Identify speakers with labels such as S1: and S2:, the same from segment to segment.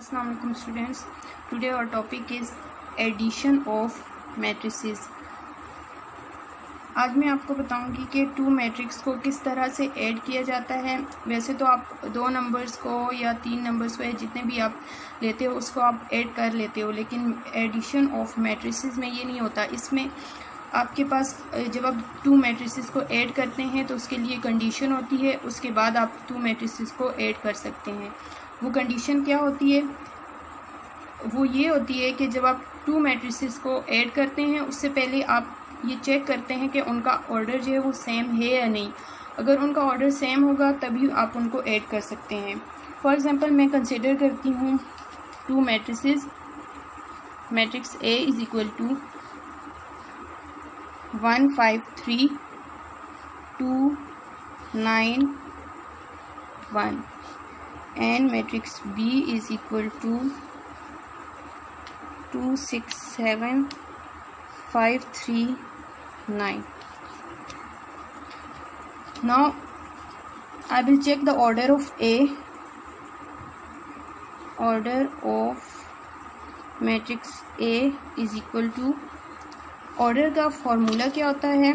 S1: Assalamu alaikum students. Today our topic is addition of matrices. आज मैं आपको बताऊंगी कि टू मैट्रिक्स को किस तरह से ऐड किया जाता है। वैसे तो आप दो नंबर्स को या तीन नंबर्स को या जितने भी आप लेते हो उसको आप ऐड कर लेते हो, लेकिन एडिशन ऑफ मैट्रिसेस में ये नहीं होता। इसमें आपके पास जब आप टू मैट्रिसेस को ऐड करते हैं तो उसके लिए कंडीशन होती है, उसके बाद आप टू मैट्रिसेस को ऐड कर सकते हैं। वो कंडीशन क्या होती है? वो ये होती है कि जब आप टू मैट्रिसेस को ऐड करते हैं उससे पहले आप ये चेक करते हैं कि उनका ऑर्डर जो है वो सेम है या नहीं। अगर उनका ऑर्डर सेम होगा तभी आप उनको ऐड कर सकते हैं। फॉर एग्जांपल मैं कंसिडर करती हूँ two matrices. Matrix A is equal to 1 5 3 2 9 1 and matrix B is equal to 2 6 7 5 3 9. Now I will check the order of A. Order of matrix A is equal to, order का formula क्या होता है?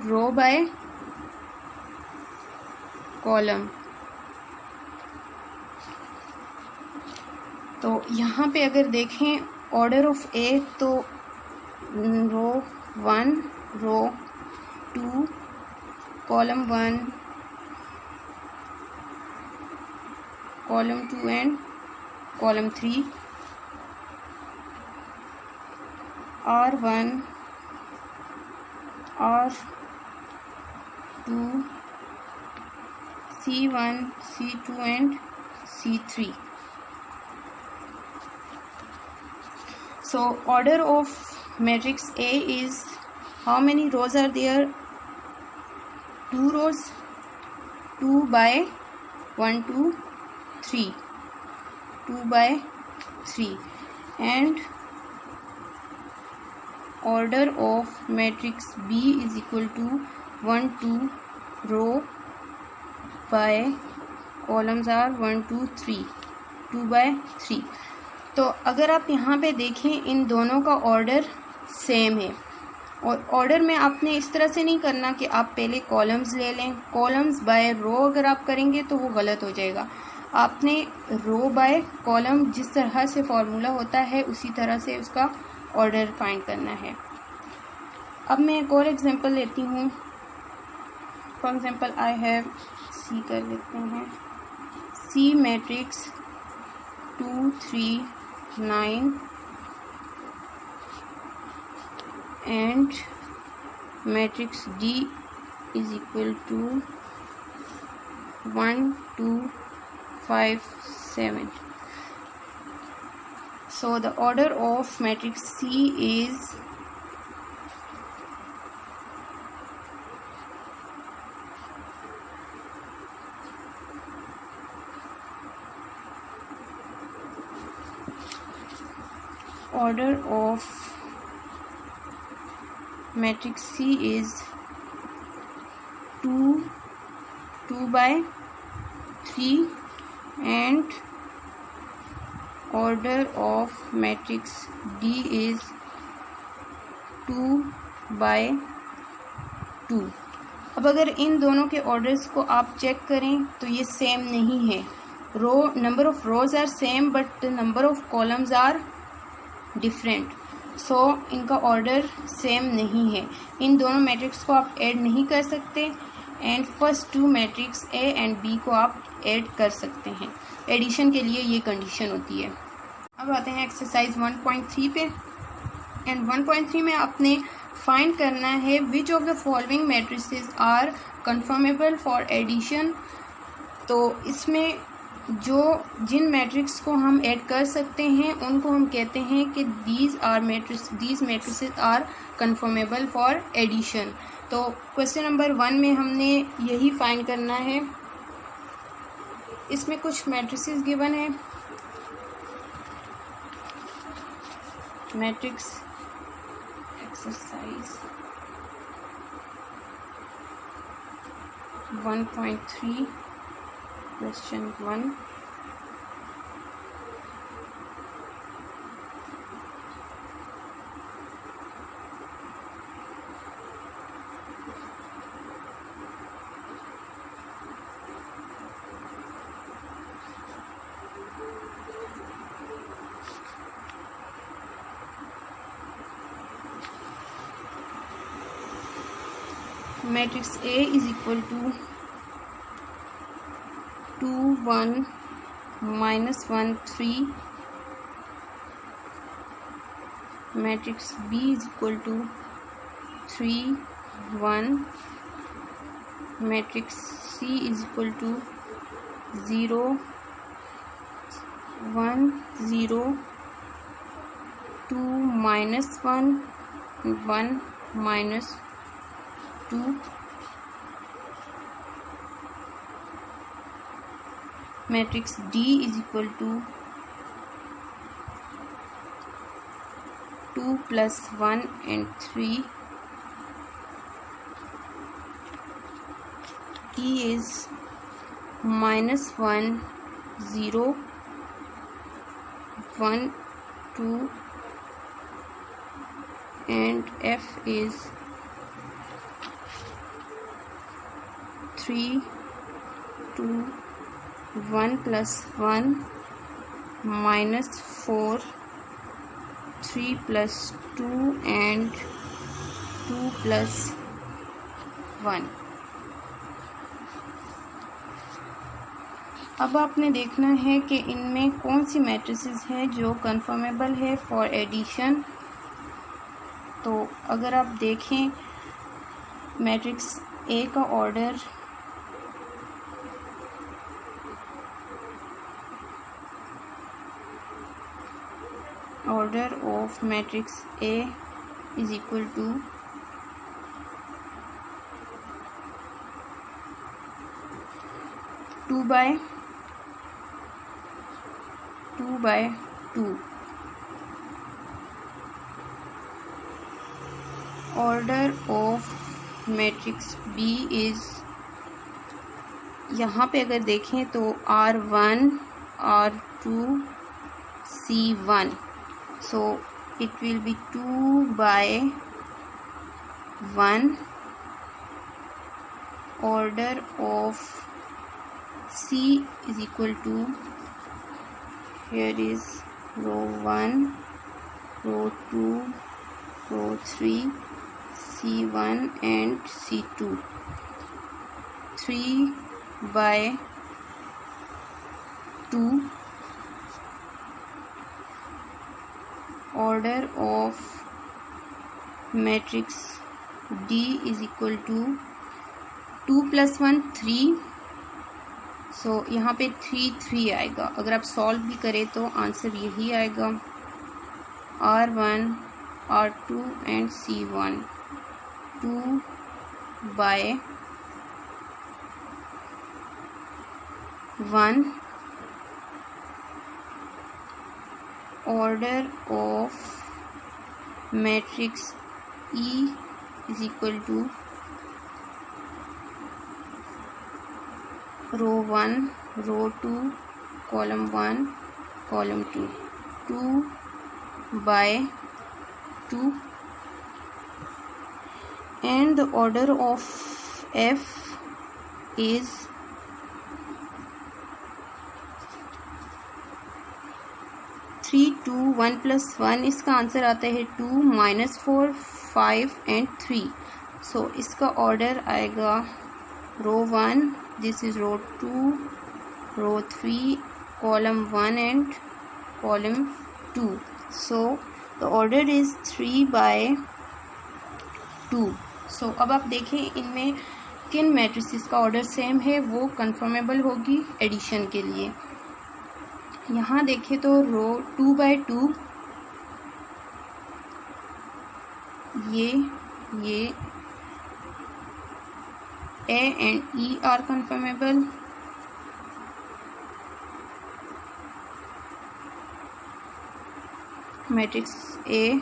S1: रो by column. तो यहाँ पे अगर देखें order of ए तो रो 1, रो 2, column 1, column 2 and column 3, R1, R2, C1, C2 and C3. So order of matrix A is, how many rows are there? 2 rows, 2 by 1 2 3, 2 by 3, and order of matrix B is equal to 1 2 row by columns are 1 2 3, 2 by 3. तो अगर आप यहाँ पे देखें इन दोनों का order same है, और ऑर्डर में आपने इस तरह से नहीं करना कि आप पहले कॉलम्स ले लें। कॉलम्स बाय रो अगर आप करेंगे तो वो गलत हो जाएगा। आपने रो बाय कॉलम जिस तरह से फॉर्मूला होता है उसी तरह से उसका ऑर्डर फाइंड करना है। अब मैं एक और एग्जांपल लेती हूँ। For example I have C कर लेते हैं। C matrix 2 3 9 and matrix D is equal to 1 2 5 7. So the order of matrix C is order of matrix C is 2 2 by 3 and order of matrix D is 2 by 2. अब अगर इन दोनों के orders को आप check करें तो ये सेम नहीं है। Row number of rows are same but number of columns are different. So इनका ऑर्डर सेम नहीं है। इन दोनों मैट्रिक्स को आप ऐड नहीं कर सकते and first two matrix A and B को आप ऐड कर सकते हैं। एडिशन के लिए ये कंडीशन होती है। अब आते हैं एक्सरसाइज 1.3 पे। एंड 1.3 में आपने फाइंड करना है which of the following matrices are conformable for addition. तो इसमें जिन मैट्रिक्स को हम ऐड कर सकते हैं उनको हम कहते हैं कि these matrices are conformable for addition. तो क्वेश्चन नंबर 1 में हमने यही फाइंड करना है। इसमें कुछ मैट्रिसेस गिवन है। Matrix exercise 1.3 question 1. Matrix A is equal to 2 1 minus 1 3. Matrix B is equal to 3 1. Matrix C is equal to 0 1 0 2 minus 1 1 minus 2. Matrix D is equal to 2 plus 1 and 3. E is minus 1 0 1 2 and F is 3 2 1 plus 1 minus 4 3 plus 2 and 2 plus 1. अब आपने देखना है कि इनमें कौन सी matrices है जो conformable है फॉर एडिशन. तो अगर आप देखें मैट्रिक्स ए का order of matrix A is equal to 2 by 2. Order of matrix B is, यहाँ पे अगर देखें तो R1 R2 C1, so it will be 2 by 1. Order of C is equal to, here is row 1 row 2 row 3 C1 and C2. 3 by 2. Order of matrix D is equal to 2 plus 1 3. सो यहाँ पे 3 3 आएगा. अगर आप solve भी करें तो answer यही आएगा. R1 R2 and C1. 2 by 1. Order of matrix E is equal to row 1 row 2 column 1 column 2. 2 by 2. And the order of F is 3 2 1 plus 1. इसका आंसर आता है 2 minus 4 5 and 3. सो इसका ऑर्डर आएगा row 1, this is row 2 row 3 column 1 and column 2. so the order is 3 by 2. so अब आप देखें इनमें किन मैट्रिसेस का ऑर्डर सेम है, वो कन्फर्मेबल होगी एडिशन के लिए. यहाँ देखें तो रो 2 by 2 ये A and E are conformable. Matrix A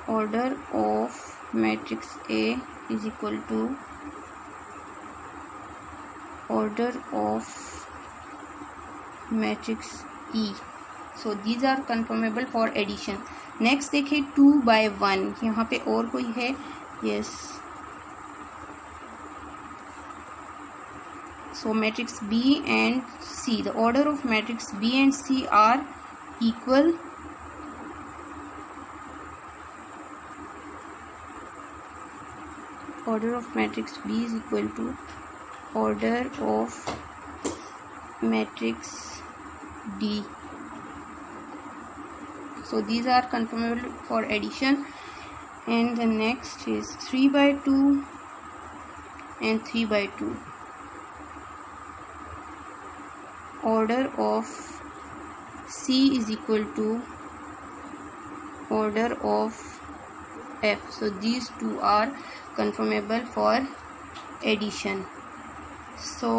S1: order of matrix A is equal to order of matrix E. So these are conformable for addition. Next देखिए 2/1, यहाँ पे और कोई है? Yes. So matrix B and C, the order of matrix B and C are equal. Order of matrix B is equal to order of matrix D. So these are confirmable for addition. And the next is 3/2 and 3/2. Order of C is equal to order of F. So these two are confirmable for addition. So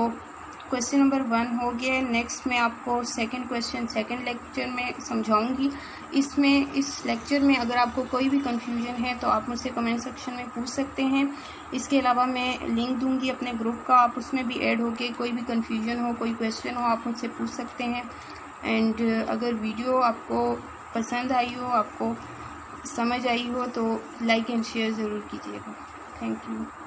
S1: question number 1 हो गया। Next मैं आपको second question second lecture में समझाऊंगी। इसमें इस lecture में अगर आपको कोई भी कंफ्यूजन है तो आप मुझसे कमेंट सेक्शन में पूछ सकते हैं। इसके अलावा मैं लिंक दूंगी अपने ग्रुप का, आप उसमें भी ऐड होके कोई भी कंफ्यूजन हो, कोई क्वेश्चन हो, आप मुझसे पूछ सकते हैं। एंड अगर वीडियो आपको पसंद आई हो, आपको समझ आई हो, तो लाइक एंड शेयर ज़रूर कीजिएगा। Thank you.